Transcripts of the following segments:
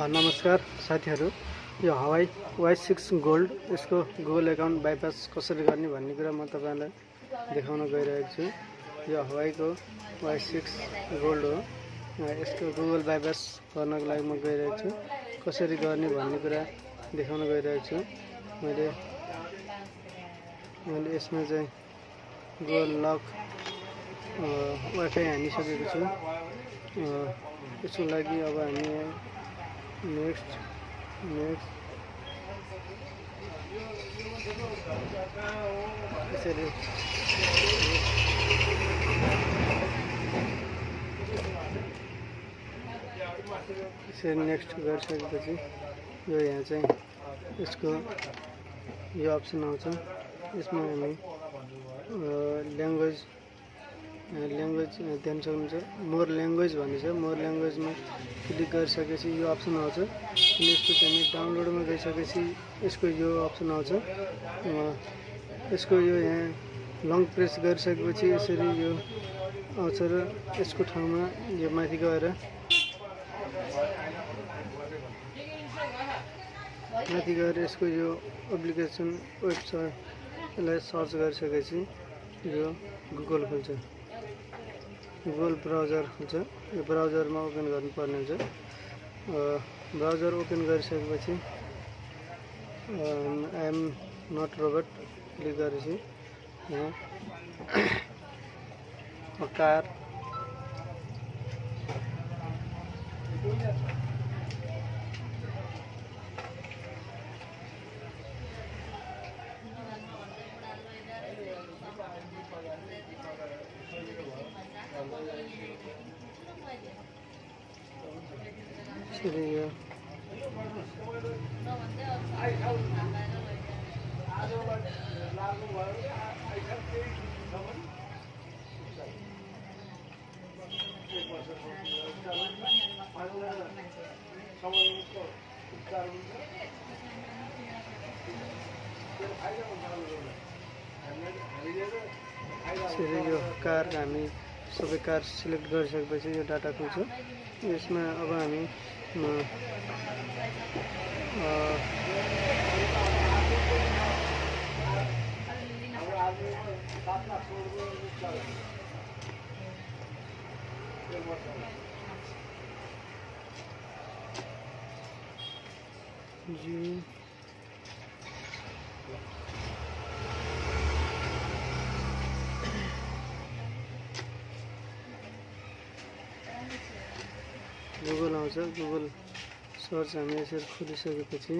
नमस्कार साथीहरु, यो हवाई Y6 गोल्ड यसको गुगल अकाउन्ट बाइपास कसरी गर्ने भन्ने कुरा म तपाईलाई देखाउन गइरहेको छु। यो हवाईको Y6 गोल्ड हो। यसको गुगल बाइपास गर्नको लागि म गइरहेको छु। कसरी गर्ने भन्ने कुरा देखाउन गइरहेको छु। मैले यसमा चाहिँ गुगल लक वाइफाई हानिसकेको छु। यसको लागि अब हामी नेक्स्ट यसरी नेक्स्ट गरिसकेपछि यो यहाँ चाहिँ यसको यो अप्सन आउँछ। यसमा हामी ल्याङ्ग्वेज ध्यान सक्नुहुन्छ। मोर ल्याङ्ग्वेज भन्ने छ। मोर ल्याङ्ग्वेजमा क्लिक गरिसकेपछि यो अप्सन आउँछ। अनि यसको चाहिँ डाउनलोडमा गइसकेपछि यसको यो अप्सन आउँछ। यसको यो यहाँ लङ प्रेस गरिसकेपछि यसरी यो आउँछ र यसको ठाउँमा यो माथि गएर यसको यो एप्लिकेसन वेबसाइटलाई सर्च गरिसकेपछि यो गुगल खुल्छ। गुगल ब्राउजर हुन्छ। यो ब्राउजरमा ओपन गर्नुपर्ने हुन्छ। ब्राउजर ओपन गरिसकेपछि I am not robot click गरेपछि यहाँ कार यो कार हामी सबै कार सिलेक्ट गरिसकेपछि यो डाटा खुल्छ। यसमा अब हामी गुगल आउँछ। गुगल सर्च हामी यसरी खोलिसकेपछि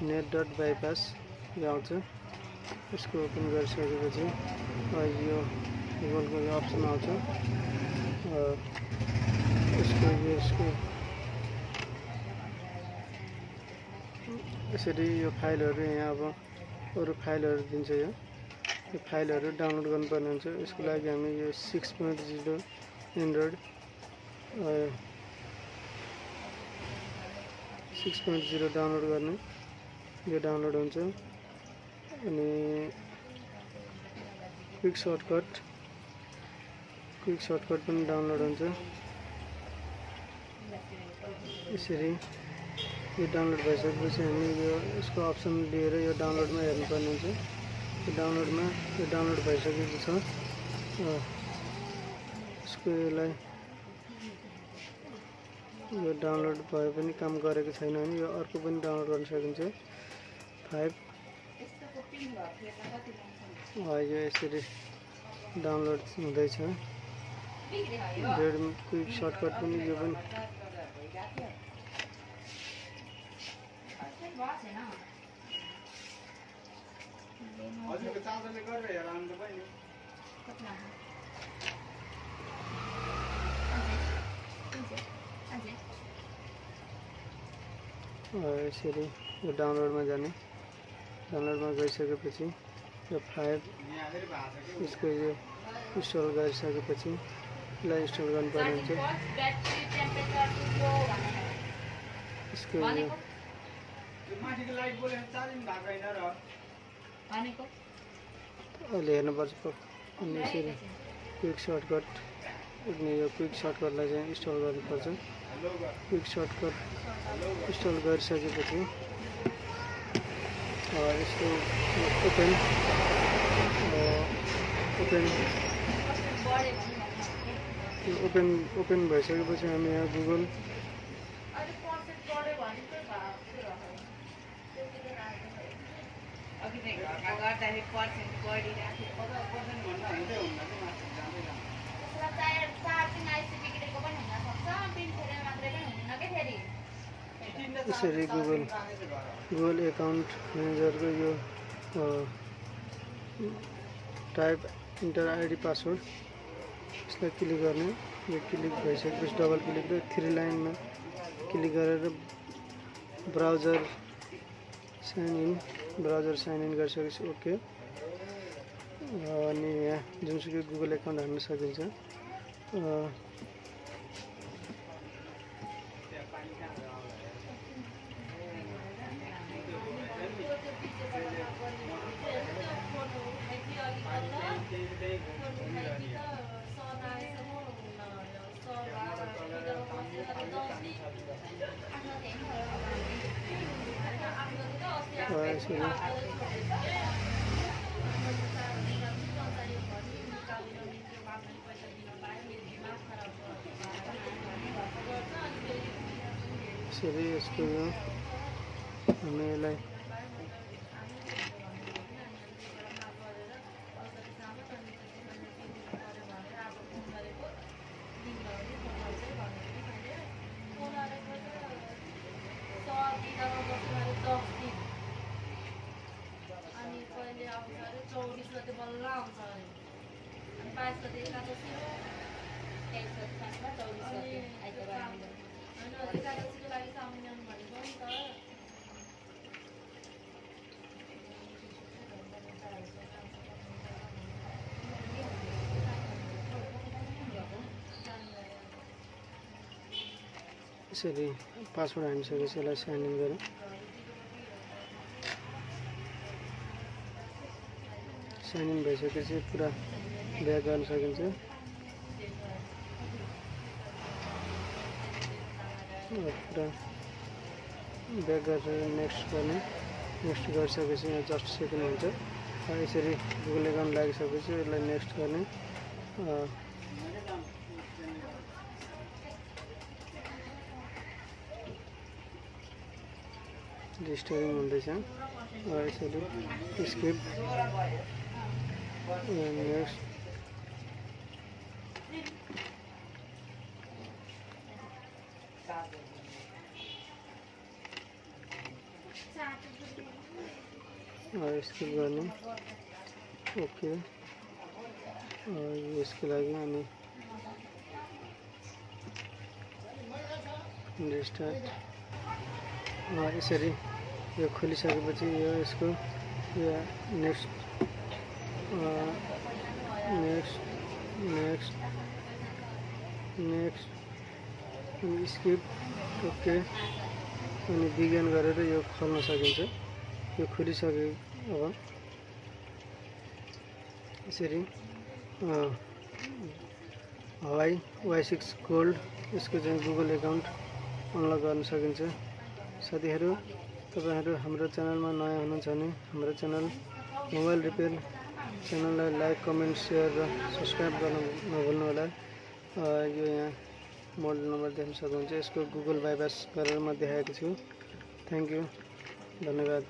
net.bypass यो आउँछ। यसको ओपन गरिसकेपछि यो गुगलको यो अप्सन आउँछ। यसरी यो फाइलहरू यहाँ अब अरू फाइलहरू दिन्छ। यो फाइलहरू डाउनलोड गर्नुपर्ने हुन्छ। यसको लागि हामी यो 6.0 एन्ड्रोइड 6.0 डाउनलोड गर्ने यो डाउनलोड हुन्छ। अनि क्विक सर्टकट पनि डाउनलोड हुन्छ। यसरी यो डाउनलोड भइसकेपछि हामी यो यसको अप्सन लिएर यो डाउनलोडमा हेर्नुपर्ने हुन्छ। यो डाउनलोड भइसकेको छ। यसको यसलाई यो डाउनलोड भए पनि काम गरेको छैन भने यो अर्को पनि डाउनलोड गर्न सकिन्छ। 5 यो यसरी डाउनलोड हुँदैछ। क्विक सर्टकट पनि यो पनि यसरी यो डाउनलोडमा जाने। डाउनलोडमा गइसकेपछि यो 5 यसको यो इन्स्टल गरिसकेपछि यसलाई इन्स्टल गर्नुपर्ने हुन्छ। यसको अहिले हेर्नुपर्छ अनि यसरी क्विक सर्टकट यो क्विक सर्टकटलाई चाहिँ इन्स्टल गर्नुपर्छ। क्विक सर्टकट इन्स्टल गरिसकेपछि यसको ओपन भइसकेपछि हामी यहाँ गुगल यसरी गुगल एकाउन्ट म्यानेजरको यो टाइप इन्टर आइडी पासवर्ड यसलाई क्लिक गर्ने। यो क्लिक भइसकेपछि डबल क्लिक र 3 लाइनमा क्लिक गरेर ब्राउजर साइन इन गरिसकेपछि ओके। अनि यहाँ जुनसुकै गुगल एकाउन्ट हाल्न सकिन्छ। यसरी यसको हामी यसलाई यसरी पासवर्ड हालिसकेपछि यसलाई साइन इन गरौँ। साइन इन भइसकेपछि पुरा ब्याक गर्न सकिन्छ। पुरा ब्याक गरेर नेक्स्ट गर्ने। नेक्स्ट गरिसकेपछि यहाँ जस्ट सेकेन्ड हुन्छ। यसरी गुगल एकाउन्ट लागिसकेपछि यसलाई नेक्स्ट गर्ने। रेजिस्टरिङ हुँदैछ। यसरी स्किप नेक्स्ट स्किप गर्ने ओके। यसको लागि अनि रिस्टार्ट यसरी यो खोलिसकेपछि यो यसको यो नेक्स्ट स्किप ओके अनि बिगिन गरेर यो खोल्न सकिन्छ। यो खोलिसक्यो। अब यसरी हवाई Y6 गोल्ड यसको चाहिँ गुगल एकाउन्ट अनलक गर्न सकिन्छ। साथीहरू तपाईहरु हाम्रो च्यानलमा नयाँ हुनुहुन्छ भने हाम्रो च्यानल मोबाइल रिपेयर च्यानललाई लाइक कमेन्ट शेयर र सब्स्क्राइब गर्न नभुल्नु होला। यो यहाँ मोडल नम्बर देख्न सक्नुहुन्छ। यसको गुगल बाइपास गरेर म देखाएको छु। थ्यांक यू धन्यवाद।